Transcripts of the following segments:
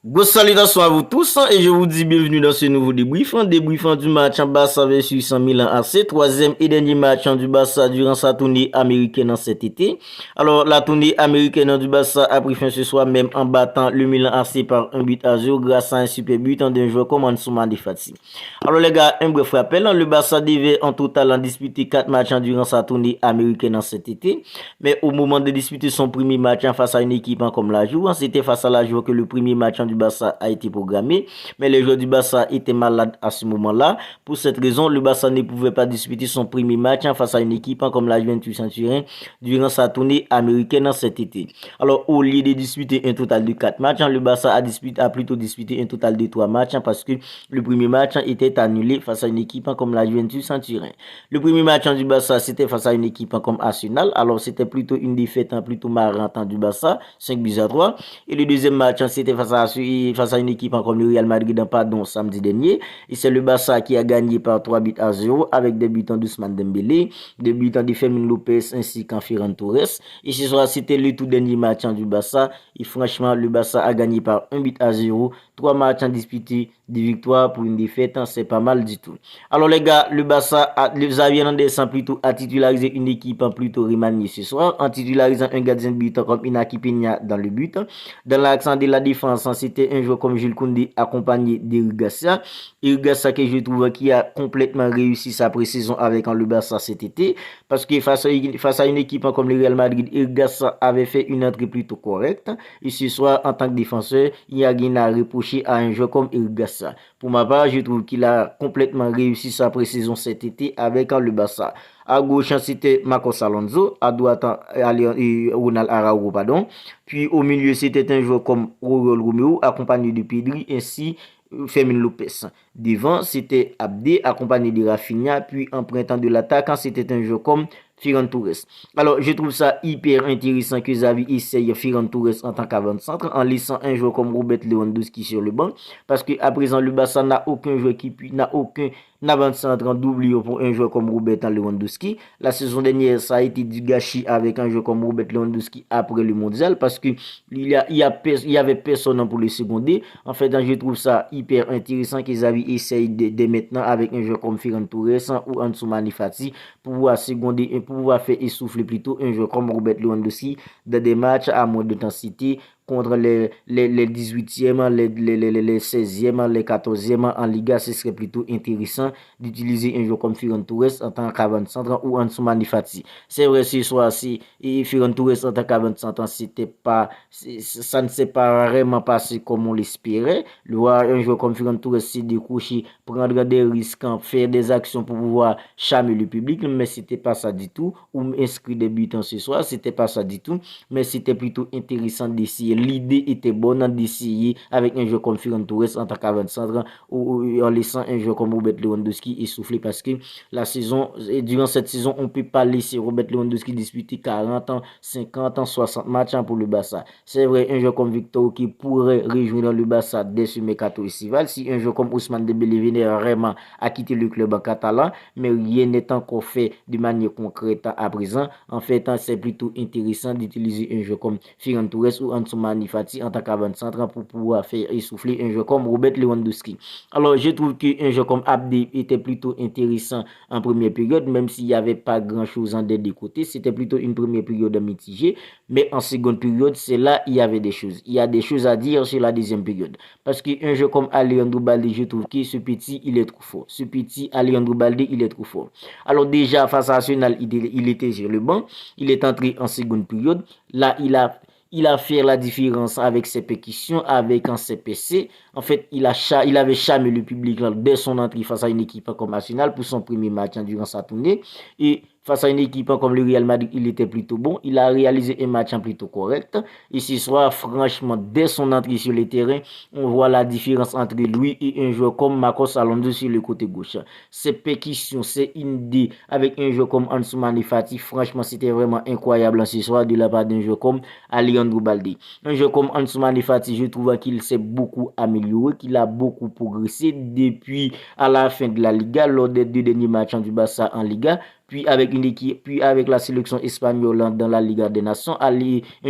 Grosse salutation à vous tous et je vous dis bienvenue dans ce nouveau débriefant du match en Barça versus Milan AC, troisième et dernier match du Barça durant sa tournée américaine en cet été. Alors la tournée américaine du Barça a pris fin ce soir même en battant le Milan AC par 1-0 grâce à un super but d'un joueur comme Ansu Fati. Alors les gars, un bref rappel, le Barça devait en total en disputer 4 matchs durant sa tournée américaine en cet été, mais au moment de disputer son premier match face à une équipe comme la Juve, c'était face à la Juve que le premier match du Barça a été programmé, mais les joueurs du Barça étaient malades à ce moment-là. Pour cette raison, le Barça ne pouvait pas disputer son premier match face à une équipe comme la Juventus Turin durant sa tournée américaine cet été. Alors, au lieu de disputer un total de 4 matchs, le Barça a plutôt disputé un total de 3 matchs parce que le premier match était annulé face à une équipe comme la Juventus Turin. Le premier match du Barça, c'était face à une équipe comme Arsenal. Alors, c'était plutôt une défaite plutôt marrante du Barça, 5-3. Et le deuxième match, c'était face à une équipe comme le Real Madrid, samedi dernier. Et c'est le Barça qui a gagné par 3-0 avec des buts d'Ousmane Dembélé, des buts de Fermin Lopez ainsi qu'en Ferran Torres. Et ce soir, c'était le tout dernier match du Barça. Et franchement, le Barça a gagné par 1-0. 3 matchs disputés, 10 victoires pour une défaite, c'est pas mal du tout. Alors les gars, le Barça, le Xavi Hernandez plutôt a titularisé une équipe plutôt remaniée ce soir, en titularisant un gardien de but comme Inaki Peña dans le but. Dans l'accent de la défense, c'était un joueur comme Jules Koundé accompagné d'Eric Garcia. Eric Garcia que je trouve qui a complètement réussi sa pré-saison avec le Barça cet été, parce que face à une équipe comme le Real Madrid, Eric Garcia avait fait une entrée plutôt correcte. Et ce soir, en tant que défenseur, il y a rien à reprocher à un joueur comme Eric Garcia. Pour ma part, je trouve qu'il a complètement réussi sa pré-saison cet été avec le Barça. À gauche, c'était Marcos Alonso. À droite, Ronald Araujo, pardon. Puis au milieu, c'était un joueur comme Oriol Romeo, accompagné de Pedri, ainsi Fermin Lopez. Devant, c'était Abdé, accompagné de Rafinha. Puis en printemps de l'attaque, c'était un joueur comme Ferran Torres. Alors, je trouve ça hyper intéressant que Xavi essaye Ferran Torres en tant qu'avant-centre en laissant un joueur comme Robert Lewandowski sur le banc. Parce qu'à présent, le Barça n'a aucun joueur n'a aucun avant-centre en doublure pour un joueur comme Robert Lewandowski. La saison dernière, ça a été du gâchis avec un joueur comme Robert Lewandowski après le mondial parce qu'il y avait personne pour le seconder. En fait, je trouve ça hyper intéressant que Xavi essaye de maintenant avec un joueur comme Ferran Torres ou Ansu Fati pour pouvoir seconder et pour pouvoir faire essouffler plutôt un joueur comme Robert Lewandowski dans des matchs à moins d'intensité contre les 18e, les 16e, les 14e en Liga. Ce serait plutôt intéressant d'utiliser un joueur comme Ferran Torres en tant qu'avant-centre ou Ansu Fati. C'est vrai, ce soir, si Ferran Torres en tant qu'avant-centre, ça ne s'est pas vraiment passé comme on l'espérait. Un joueur comme Ferran Torres s'est décroché, prendre des risques, faire des actions pour pouvoir charmer le public, mais c'était pas ça du tout. Ou inscrire des buts ce soir, c'était pas ça du tout. Mais c'était plutôt intéressant d'essayer. L'idée était bonne d'essayer avec un joueur comme Ferran Torres en tant qu'avant-centre ou en laissant un joueur comme Robert Lewandowski essouffler parce que durant cette saison, on ne peut pas laisser Robert Lewandowski disputer 40 ans, 50 ans, 60 matchs pour le Barça. C'est vrai, un joueur comme Victor qui pourrait rejoindre le Barça dès ce mercato estival si un joueur comme Ousmane Dembélé venait vraiment à quitter le club catalan, mais rien n'est encore fait de manière concrète à présent. En fait, c'est plutôt intéressant d'utiliser un joueur comme Ferran Torres ou Ansu Fati en tant qu'avant-centre pour pouvoir faire essouffler un joueur comme Robert Lewandowski. Alors, je trouve qu'un joueur comme Abdé était plutôt intéressant en première période, même s'il n'y avait pas grand-chose en des deux côtés. C'était plutôt une première période mitigée, mais en seconde période, c'est là il y avait des choses. Il y a des choses à dire sur la deuxième période. Parce qu'un joueur comme Alejandro Balde, je trouve que ce petit, il est trop fort. Ce petit Alejandro Balde, il est trop fort. Alors déjà, face à Arsenal, il était sur le banc. Il est entré en seconde période. Là, il a fait la différence avec ses pétitions, avec ses PC. En fait, il avait charmé le public dès son entrée face à une équipe comme Arsenal pour son premier match durant sa tournée. Et face à une équipe comme le Real Madrid, il était plutôt bon. Il a réalisé un match plutôt correct. Et ce soir, franchement, dès son entrée sur le terrain, on voit la différence entre lui et un joueur comme Marcos Alonso sur le côté gauche. Ses pétitions, ses idées avec un joueur comme Ansu Fati, franchement, c'était vraiment incroyable ce soir de la part d'un joueur comme Alejandro Balde. Un joueur comme Ansu Fati, je trouve qu'il s'est beaucoup amélioré, qu'il a beaucoup progressé depuis à la fin de la Liga, lors des 2 derniers matchs du Barça en Liga. puis avec une équipe, puis avec la sélection espagnole dans la Liga des Nations. Un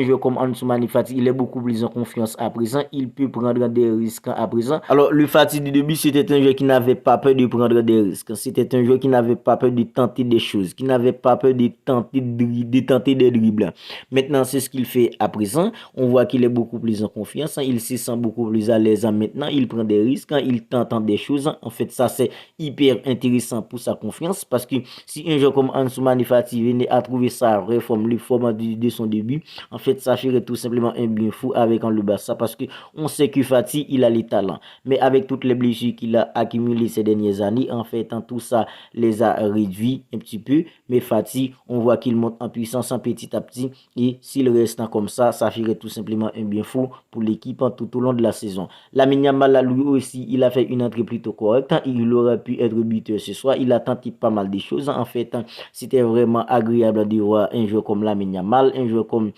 joueur comme Ansoumani Fati, il est beaucoup plus en confiance à présent. Il peut prendre des risques à présent. Alors, le Fati du début, c'était un joueur qui n'avait pas peur de prendre des risques. C'était un joueur qui n'avait pas peur de tenter des choses, qui n'avait pas peur de tenter des dribbles. Maintenant, c'est ce qu'il fait à présent. On voit qu'il est beaucoup plus en confiance. Il se sent beaucoup plus à l'aise maintenant. Il prend des risques, il tente des choses. En fait, ça, c'est hyper intéressant pour sa confiance parce que si un joueur comme Ansoumani Fati venait à trouver sa réforme, le format de son début, en fait, ça ferait tout simplement un bien fou avec le Barça parce que on sait que Fati, il a les talents. Mais avec toutes les blessures qu'il a accumulées ces dernières années, en fait, tout ça les a réduits un petit peu. Mais Fati, on voit qu'il monte en puissance petit à petit et s'il reste comme ça ferait tout simplement un bien fou pour l'équipe tout au long de la saison. Lamine Yamal, lui aussi, il a fait une entrée plutôt correcte. Il aurait pu être buteur ce soir. Il a tenté pas mal de choses. En fait, c'était vraiment agréable de voir un joueur comme Lamine Yamal, un joueur comme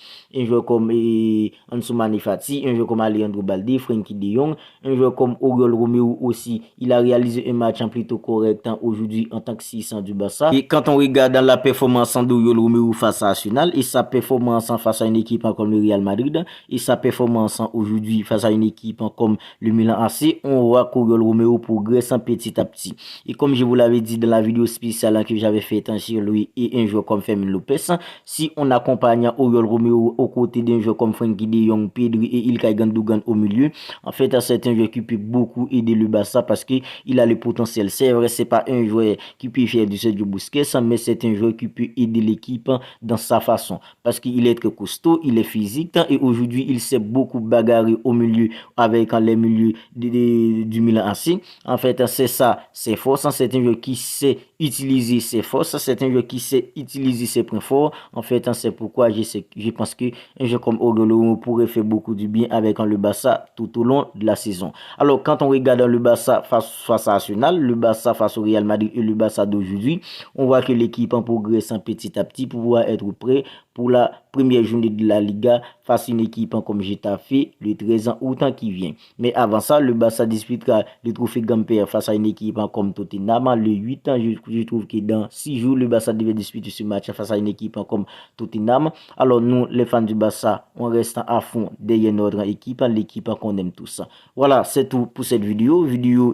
Ansoumani Fati, un joueur comme Alejandro Balde, Frenkie de Jong, un joueur comme Oriol Romeu aussi. Il a réalisé un match plutôt correct aujourd'hui en tant que 600 du Barça. Et quand on regarde la performance d'Oriol Romeu face à Arsenal et sa performance face à une équipe comme le Real Madrid et sa performance aujourd'hui face à une équipe comme le Milan AC, on voit qu'Oriol Romeu progresse petit à petit. Et comme je vous l'avais dit dans la vidéo spéciale que j'avais fait sur lui et un joueur comme Fermin Lopez, si on accompagne Oriol Romeu aux côtés d'un joueur comme Frenkie de Jong, Pedri et Ilkay Gundogan au milieu, en fait, c'est un joueur qui peut beaucoup aider le Barça parce qu'il a le potentiel. C'est vrai, c'est pas un joueur qui peut faire du Sergio Busquets, mais c'est un joueur qui peut aider l'équipe dans sa façon parce qu'il est très costaud, il est physique et aujourd'hui, il sait beaucoup bagarrer au milieu avec les milieux du Milan AC. En fait, c'est ça, ses forces. C'est un joueur qui sait utiliser ses forces. C'est un joueur qui sait utiliser ses points forts. En fait, c'est pourquoi je pense que un joueur comme Ogolo pourrait faire beaucoup du bien avec le Barça tout au long de la saison. Alors, quand on regarde le Barça face à Arsenal, le Barça face au Real Madrid et le Barça d'aujourd'hui, on voit que l'équipe en progresse petit à petit pour pouvoir être prêt pour la première journée de la Liga face à une équipe comme Getafe le 13 août qui vient. Mais avant ça, le Barça disputera le trophée Gamper face à une équipe comme Tottenham le 8 ans. Je trouve que dans 6 jours, le Barça devait disputer ce match face à une équipe comme Tottenham. Alors nous, les fans du Barça, on reste à fond derrière notre équipe, l'équipe qu'on aime tous. Voilà, c'est tout pour cette vidéo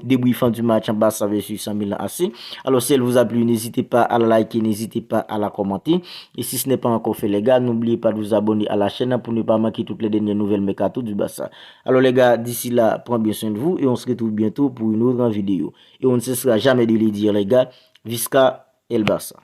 débriefant du match Barça versus Milan AC. Alors si elle vous a plu, n'hésitez pas à la liker, n'hésitez pas à la commenter. Et si ce n'est pas encore fait, les gars, n'oubliez pas de vous abonner à la chaîne pour ne pas manquer toutes les dernières nouvelles mercato du Barça. Alors les gars, d'ici là, prenez bien soin de vous et on se retrouve bientôt pour une autre vidéo. Et on ne cessera jamais de le dire les gars, Visca El Barça.